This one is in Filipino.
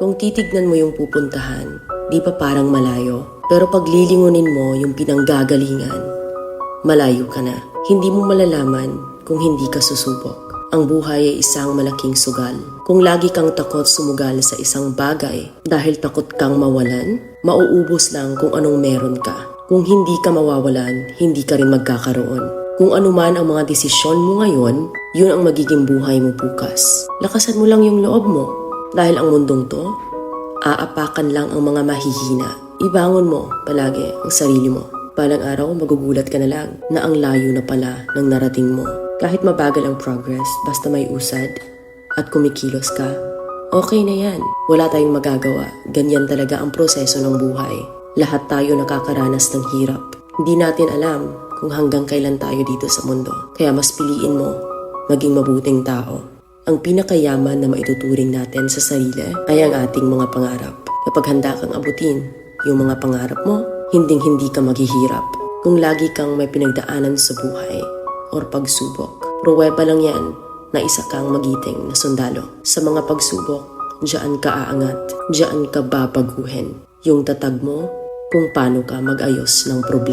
Kung titignan mo yung pupuntahan, di ba parang malayo? Pero pag lilingunin mo yung pinanggagalingan, malayo ka na. Hindi mo malalaman kung hindi ka susubok. Ang buhay ay isang malaking sugal. Kung lagi kang takot sumugal sa isang bagay dahil takot kang mawalan, mauubos lang kung anong meron ka. Kung hindi ka mawawalan, hindi ka rin magkakaroon. Kung ano man ang mga desisyon mo ngayon, yun ang magiging buhay mo bukas. Lakasan mo lang yung loob mo. Dahil ang mundong to, aapakan lang ang mga mahihina. Ibangon mo palagi ang sarili mo. Balang araw, magugulat ka na lang na ang layo na pala ng narating mo. Kahit mabagal ang progress, basta may usad at kumikilos ka, okay na yan. Wala tayong magagawa. Ganyan talaga ang proseso ng buhay. Lahat tayo nakakaranas ng hirap. Hindi natin alam kung hanggang kailan tayo dito sa mundo. Kaya mas piliin mo maging mabuting tao. Ang pinakayaman na maituturing natin sa sarili ay ang ating mga pangarap. Kapag handa kang abutin yung mga pangarap mo, hinding-hindi ka maghihirap. Kung lagi kang may pinagdaanan sa buhay or pagsubok, pruweba lang yan na isa kang magiting na sundalo. Sa mga pagsubok, diyan ka aangat, diyan ka babaguhin. Yung tatag mo kung paano ka mag-ayos ng problema.